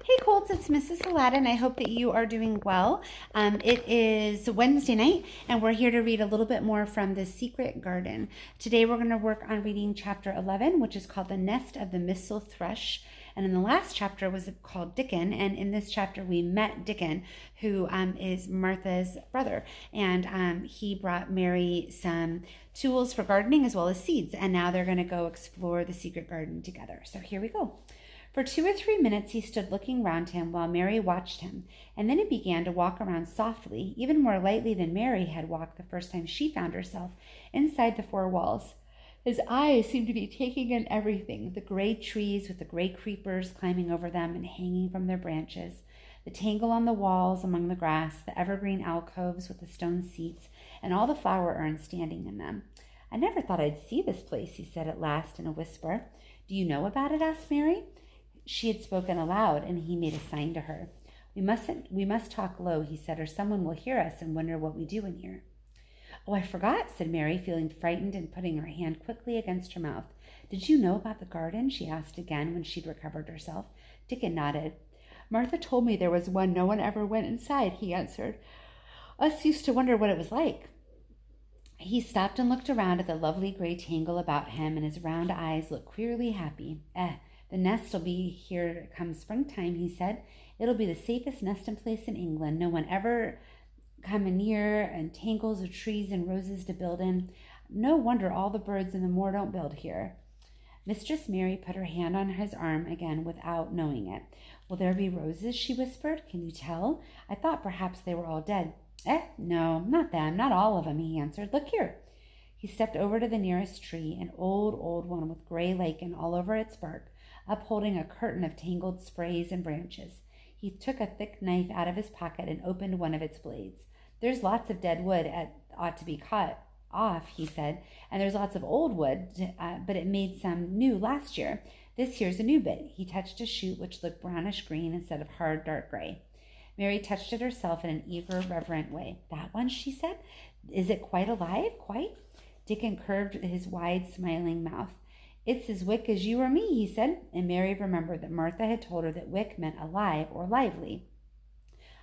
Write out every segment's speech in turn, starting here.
Hey Colts, it's Mrs. Hladun. I hope that you are doing well. It is Wednesday night, and we're here to read a little bit more from The Secret Garden. Today we're going to work on reading chapter 11, which is called The Nest of the Missel Thrush. And in the last chapter was called Dickon, and in this chapter we met Dickon, who is Martha's brother. And he brought Mary some tools for gardening as well as seeds, and now they're going to go explore the secret garden together. So here we go. For 2 or 3 minutes he stood looking round him while Mary watched him, and then he began to walk around softly, even more lightly than Mary had walked the first time she found herself inside the four walls. His eyes seemed to be taking in everything, the gray trees with the gray creepers climbing over them and hanging from their branches, the tangle on the walls among the grass, the evergreen alcoves with the stone seats, and all the flower urns standing in them. "I never thought I'd see this place," he said at last in a whisper. "Do you know about it?" asked Mary. She had spoken aloud, and he made a sign to her. We must talk low," he said, "or someone will hear us and wonder what we do in here." "Oh, I forgot," said Mary, feeling frightened and putting her hand quickly against her mouth. "Did you know about the garden?" she asked again when she'd recovered herself. Dickon nodded. "Martha told me there was one no one ever went inside," he answered. "Us used to wonder what it was like." He stopped and looked around at the lovely gray tangle about him, and his round eyes looked queerly happy. "The nest'll be here come springtime," he said. "It'll be the safest nesting place in England. No one ever come near, and tangles of trees and roses to build in. No wonder all the birds in the moor don't build here." Mistress Mary put her hand on his arm again without knowing it. "Will there be roses?" she whispered. "Can you tell? I thought perhaps they were all dead." No, not them, not all of them," he answered. "Look here." He stepped over to the nearest tree, an old one with gray lichen all over its bark, upholding a curtain of tangled sprays and branches. He took a thick knife out of his pocket and opened one of its blades. "There's lots of dead wood ought to be cut off," he said, "and there's lots of old wood, but it made some new last year. This here's a new bit." He touched a shoot which looked brownish green instead of hard dark gray. Mary touched it herself in an eager, reverent way. "That one?" she said. "Is it quite alive? Quite?" Dickon curved his wide, smiling mouth. "It's as wick as you or me," he said, and Mary remembered that Martha had told her that wick meant alive or lively.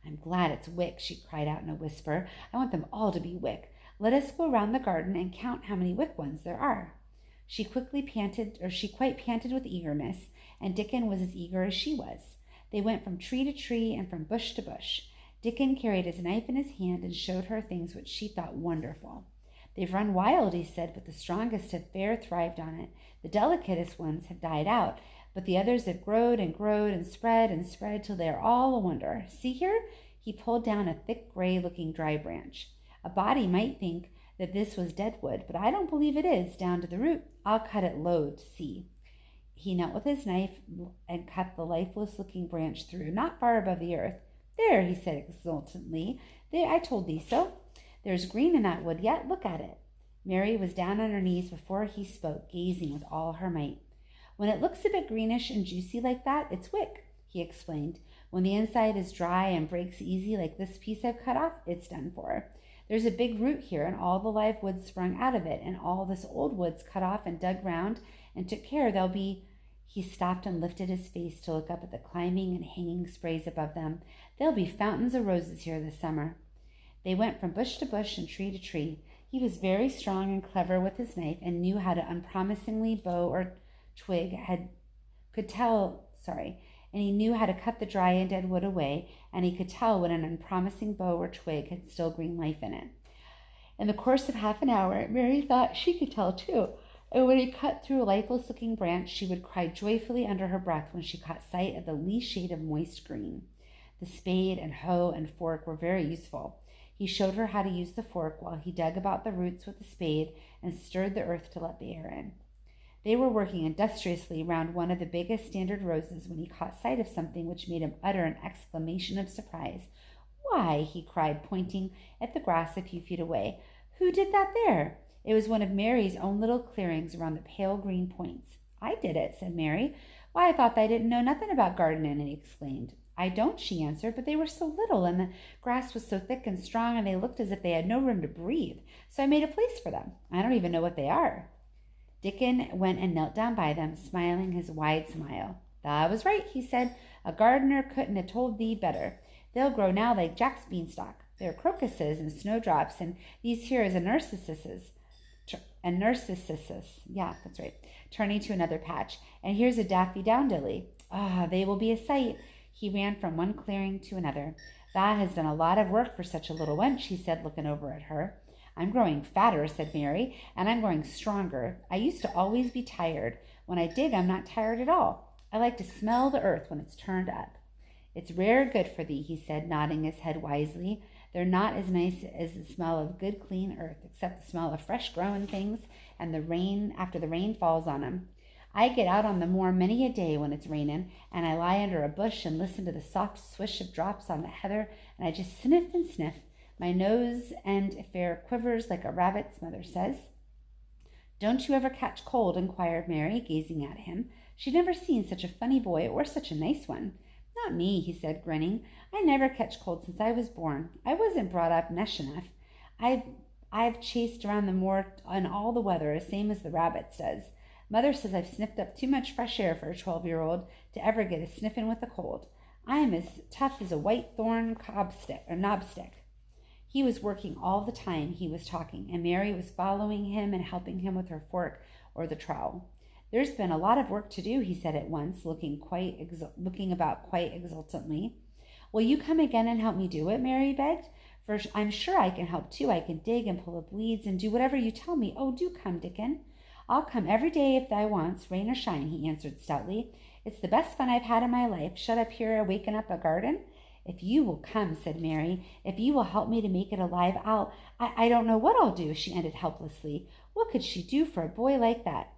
"I'm glad it's wick," she cried out in a whisper. "I want them all to be wick. Let us go round the garden and count how many wick ones there are." She quite panted with eagerness, and Dickon was as eager as she was. They went from tree to tree and from bush to bush. Dickon carried his knife in his hand and showed her things which she thought wonderful. "They've run wild," he said, "but the strongest have fair thrived on it. The delicatest ones have died out, but the others have growed and spread till they are all a wonder. See here?" He pulled down a thick gray-looking dry branch. "A body might think that this was dead wood, but I don't believe it is, down to the root. I'll cut it low to see." He knelt with his knife and cut the lifeless-looking branch through, not far above the earth. "There," he said exultantly. "There, I told thee so. There's green in that wood yet. Look at it." Mary was down on her knees before he spoke, gazing with all her might. "When it looks a bit greenish and juicy like that, it's wick," he explained. "When the inside is dry and breaks easy like this piece I've cut off, it's done for. There's a big root here, and all the live wood sprung out of it, and all this old wood's cut off and dug round and took care there'll be—" He stopped and lifted his face to look up at the climbing and hanging sprays above them. "There'll be fountains of roses here this summer." They went from bush to bush and tree to tree. He was very strong and clever with his knife, and knew how to unpromisingly bow or twig and he knew how to cut the dry and dead wood away, and he could tell when an unpromising bough or twig had still green life in it. In the course of half an hour, Mary thought she could tell too, and when he cut through a lifeless-looking branch, she would cry joyfully under her breath when she caught sight of the least shade of moist green. The spade and hoe and fork were very useful. He showed her how to use the fork while he dug about the roots with the spade and stirred the earth to let the air in. They were working industriously round one of the biggest standard roses when he caught sight of something which made him utter an exclamation of surprise. "Why," he cried, pointing at the grass a few feet away, "who did that there?" It was one of Mary's own little clearings around the pale green points. "I did it," said Mary. "Why, I thought they didn't know nothing about gardening," he exclaimed. "I don't," she answered, "but they were so little, and the grass was so thick and strong, and they looked as if they had no room to breathe, so I made a place for them. I don't even know what they are." Dickon went and knelt down by them, smiling his wide smile. "That was right," he said. "A gardener couldn't have told thee better. They'll grow now like Jack's beanstalk. They're crocuses and snowdrops, and these here is a narcissus. And narcissus, yeah, that's right, turning to another patch. And here's a daffodilly. Ah, they will be a sight." He ran from one clearing to another. "Thou has done a lot of work for such a little wench," he said, looking over at her. "I'm growing fatter," said Mary, "and I'm growing stronger. I used to always be tired. When I dig, I'm not tired at all. I like to smell the earth when it's turned up." "It's rare good for thee," he said, nodding his head wisely. "They're not as nice as the smell of good, clean earth, except the smell of fresh growing things and the rain after the rain falls on 'em. I get out on the moor many a day when it's raining, and I lie under a bush and listen to the soft swish of drops on the heather, and I just sniff and sniff. My nose and fair quivers like a rabbit's," mother says. "Don't you ever catch cold?" inquired Mary, gazing at him. She'd never seen such a funny boy or such a nice one. "Not me," he said, grinning. "I never catch cold since I was born. I wasn't brought up nesh enough. I've chased around the moor in all the weather, as same as the rabbits does. Mother says I've sniffed up too much fresh air for a 12-year-old to ever get a sniffin' with a cold. I am as tough as a white thorn knobstick." He was working all the time he was talking, and Mary was following him and helping him with her fork or the trowel. "There's been a lot of work to do," he said at once, looking about quite exultantly. "Will you come again and help me do it?" Mary begged. "For I'm sure I can help too. I can dig and pull up weeds and do whatever you tell me. Oh, do come, Dickon." "I'll come every day if thou wants, rain or shine," he answered stoutly. "It's the best fun I've had in my life, shut up here waking up a garden." "If you will come," said Mary, "if you will help me to make it alive, I don't know what I'll do," she ended helplessly. What could she do for a boy like that?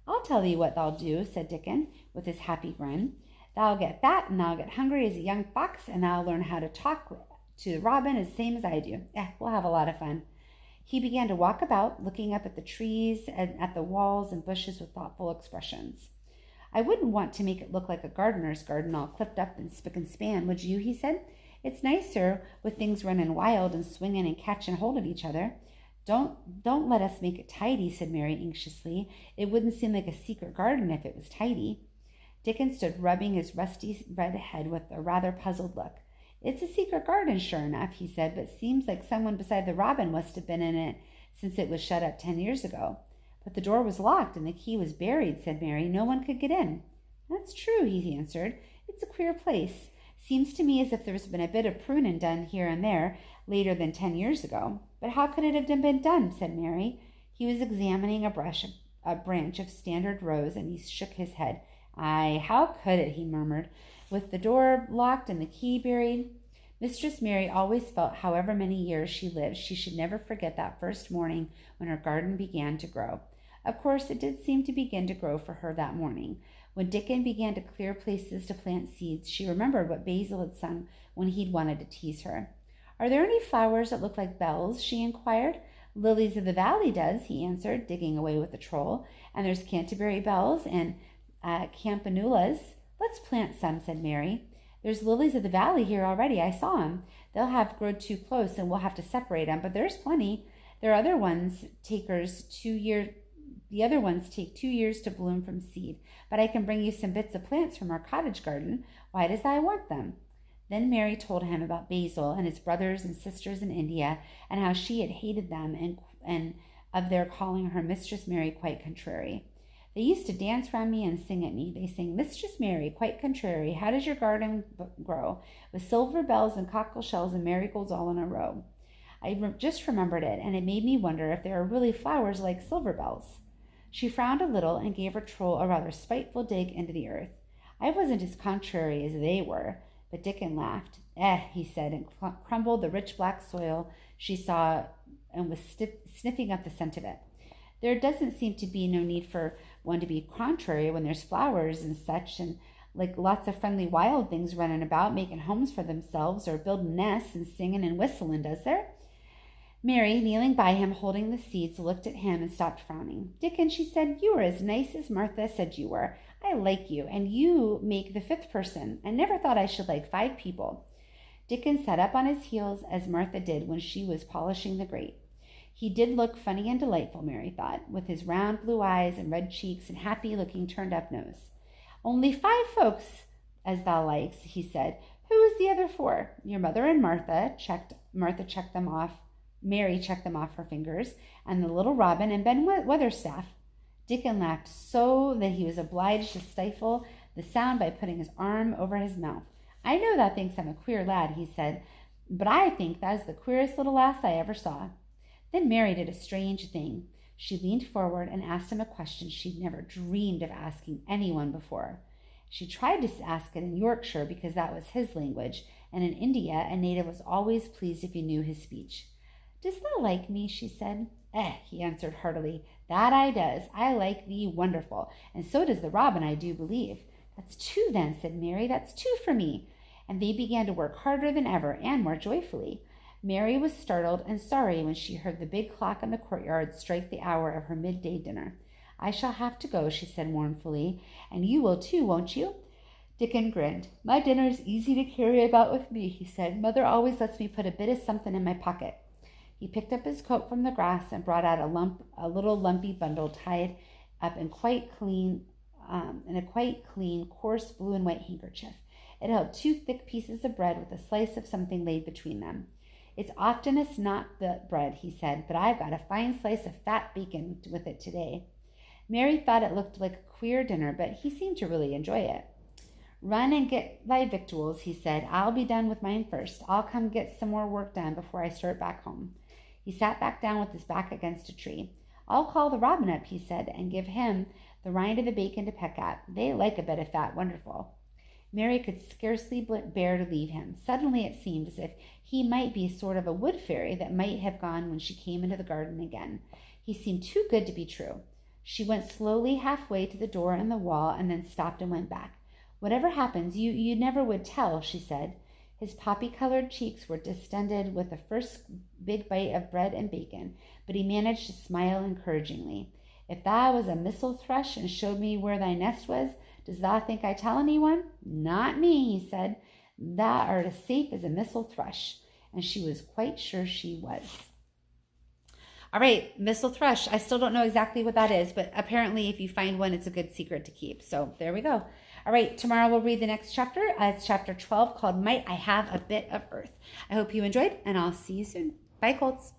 "I'll tell thee what thou'll do," said Dickon, with his happy grin. "Thou'll get fat, and I'll get hungry as a young fox, and I'll learn how to talk to the robin as same as I do. We'll have a lot of fun." He began to walk about, looking up at the trees and at the walls and bushes with thoughtful expressions. "I wouldn't want to make it look like a gardener's garden all clipped up and spick and span, would you?" he said. "It's nicer with things running wild and swinging and catching hold of each other." Don't let us make it tidy," said Mary anxiously. "It wouldn't seem like a secret garden if it was tidy." Dickon stood rubbing his rusty red head with a rather puzzled look. "It's a secret garden, sure enough," he said, "but seems like someone beside the robin must have been in it since it was shut up 10 years ago." "But the door was locked and the key was buried," said Mary. "No one could get in." "That's true," he answered. "It's a queer place. Seems to me as if there's been a bit of pruning done here and there later than 10 years ago. But how could it have been done?" said Mary. He was examining a branch of standard rose, and he shook his head. "Aye, how could it?" he murmured. "With the door locked and the key buried." Mistress Mary always felt however many years she lived, she should never forget that first morning when her garden began to grow. Of course, it did seem to begin to grow for her that morning. When Dickon began to clear places to plant seeds, she remembered what Basil had sung when he'd wanted to tease her. "Are there any flowers that look like bells?" she inquired. "Lilies of the valley does," he answered, digging away with the trowel. "And there's Canterbury bells and campanulas." "Let's plant some," said Mary. "There's lilies of the valley here already. I saw 'em. They'll have grown too close, and we'll have to separate 'em, but there's plenty. The other ones take 2 years to bloom from seed, but I can bring you some bits of plants from our cottage garden. Why does I want them?" Then Mary told him about Basil and his brothers and sisters in India, and how she had hated them and of their calling her Mistress Mary quite contrary. "They used to dance round me and sing at me. They sang, 'Mistress Mary, quite contrary, how does your garden grow? With silver bells and cockle shells and marigolds all in a row.' I just remembered it, and it made me wonder if there are really flowers like silver bells." She frowned a little and gave her trowel a rather spiteful dig into the earth. "I wasn't as contrary as they were." But Dickon laughed. He said, and crumbled the rich black soil she saw and was sniffing up the scent of it. "There doesn't seem to be no need for one to be contrary when there's flowers and such, and like lots of friendly wild things running about, making homes for themselves or building nests and singing and whistling, does there?" Mary, kneeling by him, holding the seeds, looked at him and stopped frowning. "Dickon," she said, "you are as nice as Martha said you were. I like you, and you make the 5th person. I never thought I should like 5 people." Dickon sat up on his heels as Martha did when she was polishing the grate. He did look funny and delightful, Mary thought, with his round blue eyes and red cheeks and happy-looking turned-up nose. Only 5 folks, as thou likes, he said. Who is the other 4? Your mother and Martha checked them off. Mary checked them off her fingers, and the little Robin and Ben Weatherstaff. Dickon laughed so that he was obliged to stifle the sound by putting his arm over his mouth. I know thou thinks I'm a queer lad, he said, but I think thou's the queerest little lass I ever saw. Then Mary did a strange thing. She leaned forward and asked him a question she'd never dreamed of asking anyone before. She tried to ask it in Yorkshire because that was his language, and in India a native was always pleased if you knew his speech. Dost thou like me? She said. He answered heartily. That I does. I like thee wonderful, and so does the robin, I do believe. That's 2 then, said Mary. That's 2 for me. And they began to work harder than ever and more joyfully. Mary was startled and sorry when she heard the big clock in the courtyard strike the hour of her midday dinner. I shall have to go, she said mournfully, and you will too, won't you? Dickon grinned. My dinner's easy to carry about with me, he said. Mother always lets me put a bit of something in my pocket. He picked up his coat from the grass and brought out a little lumpy bundle tied up in a quite clean, coarse blue and white handkerchief. It held 2 thick pieces of bread with a slice of something laid between them. It's oftenest not the bread, he said, but I've got a fine slice of fat bacon with it today. Mary thought it looked like a queer dinner, but he seemed to really enjoy it. Run and get thy victuals, he said. I'll be done with mine first. I'll come get some more work done before I start back home. He sat back down with his back against a tree. I'll call the robin up, he said, and give him the rind of the bacon to peck at. They like a bit of fat wonderful. Mary could scarcely bear to leave him. Suddenly it seemed as if he might be sort of a wood fairy that might have gone when she came into the garden again. He seemed too good to be true. She went slowly halfway to the door in the wall and then stopped and went back. Whatever happens, you never would tell, she said. His poppy-colored cheeks were distended with the first big bite of bread and bacon, but he managed to smile encouragingly. If thou was a missel thrush and showed me where thy nest was, does thou think I tell anyone? Not me, he said. Thou art as safe as a missel thrush. And she was quite sure she was. All right, missel thrush. I still don't know exactly what that is, but apparently if you find one, it's a good secret to keep. So there we go. All right, tomorrow we'll read the next chapter. It's chapter 12 called Might I Have a Bit of Earth. I hope you enjoyed, and I'll see you soon. Bye, Colts.